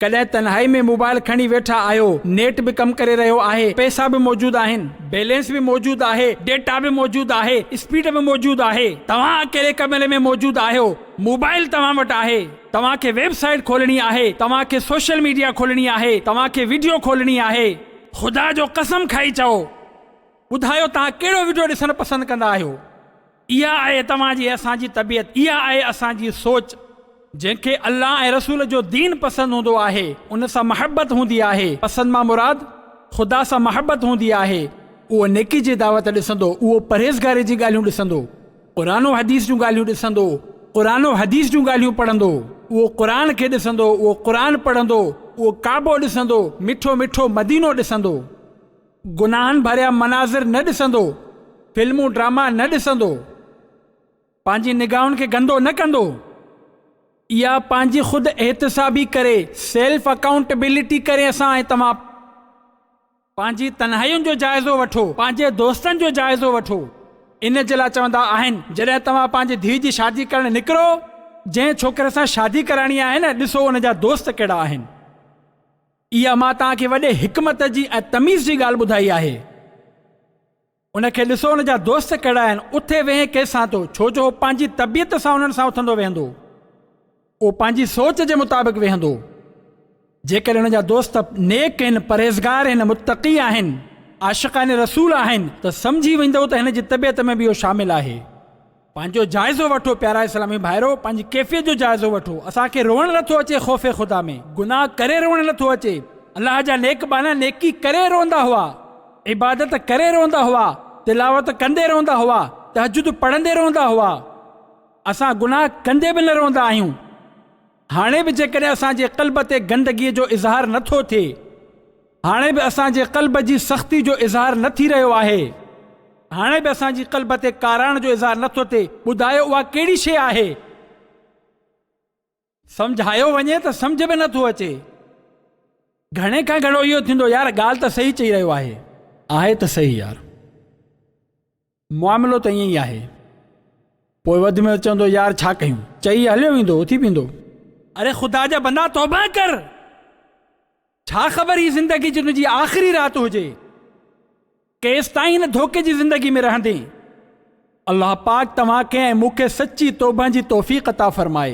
कॾहिं तन्हाई में मोबाइल खणी वेठा आहियो, नेट बि कम करे रहियो आहे, पैसा बि मौजूद आहिनि, बैलेंस बि मौजूद आहे, डेटा बि मौजूद आहे, स्पीड बि मौजूद आहे, तव्हां अकेले कमरे में मौजूद आहियो, मोबाइल तव्हां वटि आहे, तव्हांखे वेबसाइट खोलणी आहे, तव्हांखे सोशल मीडिया खोलणी आहे, तव्हांखे वीडियो खोलणी आहे। ख़ुदा जो कसम खाई चओ, ॿुधायो तव्हां कहिड़ो वीडियो ॾिसणु पसंदि कंदा आहियो? इहा आहे तव्हांजी असांजी तबियत, इहा आहे असांजी सोच। जंहिंखे अल्लाह ऐं रसूल जो दीन पसंदि हूंदो आहे, उन सां मोहबत हूंदी आहे, पसंदि मां मुराद ख़ुदा सां मोहबत हूंदी आहे, उहो नेकी जी दावत ॾिसंदो, उहो परहेज़गारी जी ॻाल्हियूं ॾिसंदो, क़ुरान हदीस जूं ॻाल्हियूं ॾिसंदो, क़ुरान हदीस जूं ॻाल्हियूं पढ़ंदो, उहो क़ुरान खे ॾिसंदो, उहो क़ुरान पढ़ंदो, उहो काबो ॾिसंदो, मिठो मिठो मदीनो ॾिसंदो, गुनाहनि भरिया मनाज़िर न ॾिसंदो, फिल्मूं ड्रामा न ॾिसंदो, पंहिंजी निगाहुनि खे गंदो न कंदो। इहा पंहिंजी ख़ुदि एहतिसाबी करे, सेल्फ अकाउंटेबिलिटी करे असां ऐं तव्हां पंहिंजी तन्हाइयुनि जो जाइज़ो वठो, पंहिंजे दोस्तनि जो जाइज़ो वठो। इन जे लाइ चवंदा आहिनि, जॾहिं तव्हां पंहिंजी धीउ जी शादी करणु निकिरो, जंहिं छोकिरे सां शादी कराइणी आहे न, ॾिसो उन जा दोस्त कहिड़ा आहिनि। इहा मां तव्हांखे वॾे हिकमत जी ऐं तमीज़ जी ॻाल्हि ॿुधाई आहे। उनखे ॾिसो उन जा दोस्त कहिड़ा आहिनि, उथे वेहे कंहिंसां थो, छो जो पंहिंजी तबियत सां उन्हनि सां उथंदो वेहंदो, उहो पंहिंजी सोच जे मुताबिक़ वेहंदो। जेकॾहिं हुन जा दोस्त नेक आहिनि, परहेज़गार आहिनि, मुत्तक़ी आहिनि, आशिक़ान रसूल आहिनि, त सम्झी वेंदो त हिन जी तबियत में बि इहो शामिल आहे। पंहिंजो जाइज़ो वठो प्यारा इस्लामी भाइरो, पंहिंजी कैफ़ियत जो जाइज़ो वठो। असांखे रोअणु नथो अचे ख़ौफ़ ख़ुदा में, गुनाह करे रोअणु नथो अचे। अल्लाह जा नेक बाना नेकी करे रोंदा हुआ, इबादत करे रोंदा हुआ, तिलावत कंदे रोंदा हुआ, तहज्जुद पढ़ंदे रोंदा हुआ। असां गुनाह कंदे बि न रोंदा आहियूं। हाणे बि जेकॾहिं असांजे क़ल्ब ते गंदगीअ जो इज़हार नथो थिए, हाणे बि असांजे क़ल्ब जी सख़्ती जो इज़हार न थी रहियो आहे, हाणे बि असांजी क़ल्ब ते काराइण जो इज़हार नथो थिए, ॿुधायो उहा कहिड़ी शइ आहे? सम्झायो वञे त सम्झ में नथो अचे। घणे खां घणो इहो थींदो, यार ॻाल्हि त सही चई रहियो आहे, आहे त सही यार, मामिलो त ईअं ई आहे। पोइ वधि में चवंदो यार छा कयूं, चई हलियो वेंदो, उथी पींदो। अरे ख़ुदा जा बंदा तौबा कर, छा ख़बर ही ज़िंदगी जी तुंहिंजी आख़िरी राति हुजे, केसि ताईं हिन धोखे जी ज़िंदगी में रहंदे। अल्लाह पाक तव्हांखे ऐं मूंखे सची तौबा जी तौफ़ीक़ अता फ़रमाए।